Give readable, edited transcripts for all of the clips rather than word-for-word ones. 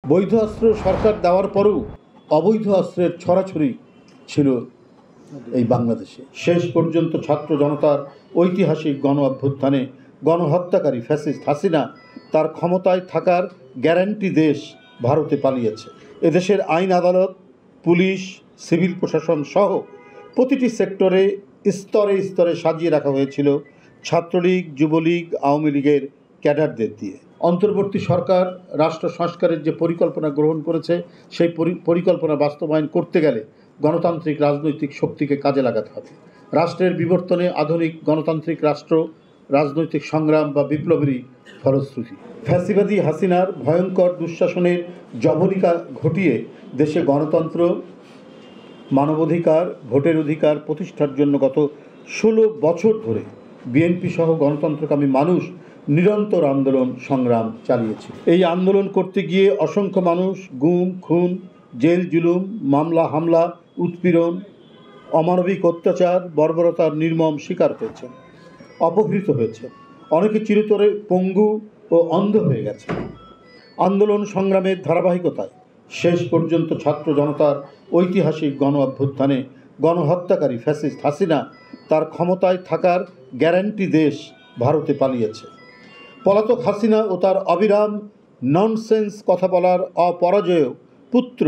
বৈধ অস্ত্র সরকার দেওয়ার পরেও অবৈধ অস্ত্রের ছড়াছড়ি ছিল এই বাংলাদেশে। শেষ পর্যন্ত ছাত্র জনতার ঐতিহাসিক গণ অভ্যুত্থানে গণহত্যাকারী ফ্যাসিস্ট হাসিনা তার ক্ষমতায় থাকার গ্যারান্টি দেশ ভারতে পালিয়েছে। এদেশের আইন আদালত, পুলিশ, সিভিল প্রশাসন সহ প্রতিটি সেক্টরে স্তরে স্তরে সাজিয়ে রাখা হয়েছিল ছাত্রলীগ, যুবলীগ, আওয়ামী লীগের ক্যাডারদের দিয়ে। অন্তর্বর্তী সরকার রাষ্ট্র সংস্কারের যে পরিকল্পনা গ্রহণ করেছে, সেই পরিকল্পনা বাস্তবায়ন করতে গেলে গণতান্ত্রিক রাজনৈতিক শক্তিকে কাজে লাগাতে হবে। রাষ্ট্রের বিবর্তনে আধুনিক গণতান্ত্রিক রাষ্ট্র রাজনৈতিক সংগ্রাম বা বিপ্লবেরই ফলশ্রুতি। ফ্যাসিবাদী হাসিনার ভয়ঙ্কর দুঃশাসনের জবনিকা ঘটিয়ে দেশে গণতন্ত্র, মানবাধিকার, ভোটের অধিকার প্রতিষ্ঠার জন্য গত 16 বছর ধরে বিএনপি সহ গণতন্ত্রকামী মানুষ নিরন্তর আন্দোলন সংগ্রাম চালিয়েছে। এই আন্দোলন করতে গিয়ে অসংখ্য মানুষ গুম, খুন, জেল জুলুম, মামলা হামলা, উৎপীড়ন, অমানবিক অত্যাচার, বর্বরতার নির্মম শিকার হয়েছেন, অপহৃত হয়েছে, অনেকে চিরতরে পঙ্গু ও অন্ধ হয়ে গেছে। আন্দোলন সংগ্রামের ধারাবাহিকতায় শেষ পর্যন্ত ছাত্র জনতার ঐতিহাসিক গণ অভ্যুত্থানে গণহত্যাকারী ফ্যাসিস্ট হাসিনা তার ক্ষমতায় থাকার গ্যারান্টি দেশ ভারতে পালিয়েছে। পলাতক হাসিনা ও তার অবিরাম ননসেন্স কথা বলার অপরাজেয় পুত্র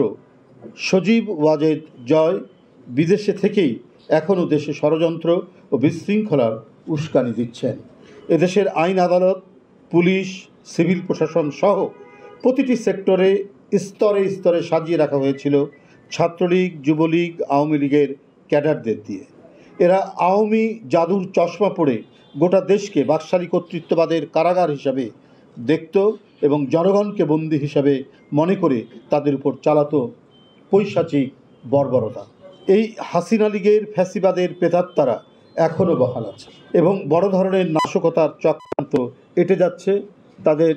সজীব ওয়াজেদ জয় বিদেশে থেকেই এখনও দেশে ষড়যন্ত্র ও বিশৃঙ্খলার উস্কানি দিচ্ছেন। এদেশের আইন আদালত, পুলিশ, সিভিল প্রশাসন সহ প্রতিটি সেক্টরে স্তরে স্তরে সাজিয়ে রাখা হয়েছিল ছাত্রলীগ, যুবলীগ, আওয়ামী লীগের ক্যাডারদের দিয়ে। এরা আওয়ামী জাদুর চশমা পড়ে গোটা দেশকে বাকশালী কর্তৃত্ববাদের কারাগার হিসাবে দেখত এবং জনগণকে বন্দী হিসাবে মনে করে তাদের উপর চালাতো পৈশাচিক বর্বরতা। এই হাসিনা লীগের ফ্যাসিবাদের প্রেতাত্মারা এখনও বহাল আছে এবং বড় ধরনের নাশকতার চক্রান্ত এঁটে যাচ্ছে। তাদের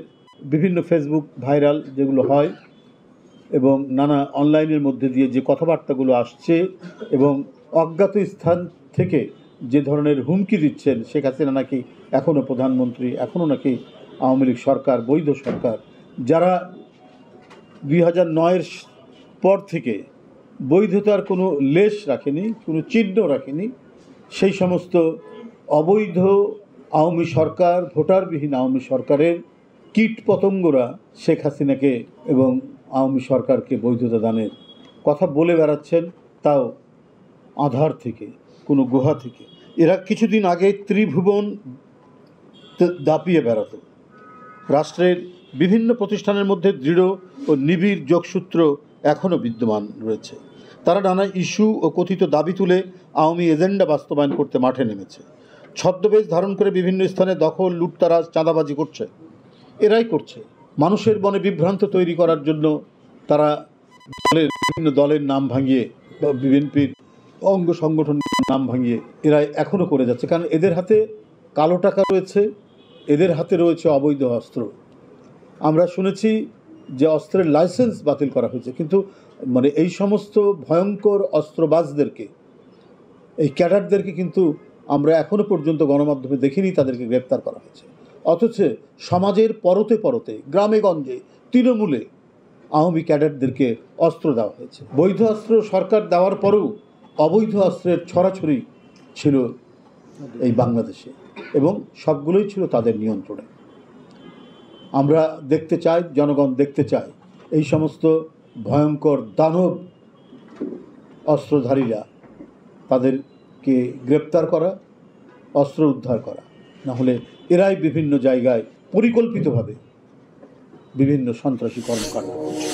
বিভিন্ন ফেসবুক ভাইরাল যেগুলো হয় এবং নানা অনলাইনের মধ্যে দিয়ে যে কথাবার্তাগুলো আসছে এবং অজ্ঞাত স্থান থেকে যে ধরনের হুমকি দিচ্ছেন, শেখ হাসিনা নাকি এখনও প্রধানমন্ত্রী, এখনও নাকি আওয়ামী লীগ সরকার বৈধ সরকার, যারা 2009-এর পর থেকে বৈধতার কোনো লেশ রাখেনি, কোনো চিহ্ন রাখেনি, সেই সমস্ত অবৈধ আওয়ামী সরকার, ভোটারবিহীন আওয়ামী সরকারের কীট পতঙ্গরা শেখ হাসিনাকে এবং আওয়ামী সরকারকে বৈধতা দানের কথা বলে বেড়াচ্ছেন, তাও আধার থেকে, কোনো গুহা থেকে। এরা কিছুদিন আগে ত্রিভুবন দাপিয়ে বেড়াত। রাষ্ট্রের বিভিন্ন প্রতিষ্ঠানের মধ্যে দৃঢ় ও নিবিড় যোগসূত্র এখনও বিদ্যমান রয়েছে। তারা নানা ইস্যু ও কথিত দাবি তুলে আওয়ামী এজেন্ডা বাস্তবায়ন করতে মাঠে নেমেছে। ছদ্মবেশ ধারণ করে বিভিন্ন স্থানে দখল, লুটতারাজ, চাঁদাবাজি করছে। এরাই করছে। মানুষের মনে বিভ্রান্ত তৈরি করার জন্য তারা বিভিন্ন দলের নাম ভাঙিয়ে বা বিএনপির অঙ্গ সংগঠনের নাম ভাঙিয়ে এরা এখনও করে যাচ্ছে। কারণ এদের হাতে কালো টাকা রয়েছে, এদের হাতে রয়েছে অবৈধ অস্ত্র। আমরা শুনেছি যে অস্ত্রের লাইসেন্স বাতিল করা হয়েছে, কিন্তু এই সমস্ত ভয়ঙ্কর অস্ত্রবাজদেরকে, এই ক্যাডারদেরকে কিন্তু আমরা এখনও পর্যন্ত গণমাধ্যমে দেখিনি তাদেরকে গ্রেপ্তার করা হয়েছে। অথচ সমাজের পরতে পরতে, গ্রামে গঞ্জে, তৃণমূলে আওয়ামী ক্যাডারদেরকে অস্ত্র দেওয়া হয়েছে। বৈধ অস্ত্র সরকার দেওয়ার পরেও অবৈধ অস্ত্রের ছড়াছড়ি ছিল এই বাংলাদেশে এবং সবগুলোই ছিল তাদের নিয়ন্ত্রণে। আমরা দেখতে চাই, জনগণ দেখতে চায় এই সমস্ত ভয়ঙ্কর দানব অস্ত্রধারীরা, তাদেরকে গ্রেপ্তার করা, অস্ত্র উদ্ধার করা। নাহলে এরাই বিভিন্ন জায়গায় পরিকল্পিতভাবে বিভিন্ন সন্ত্রাসী কর্মকাণ্ড করছে।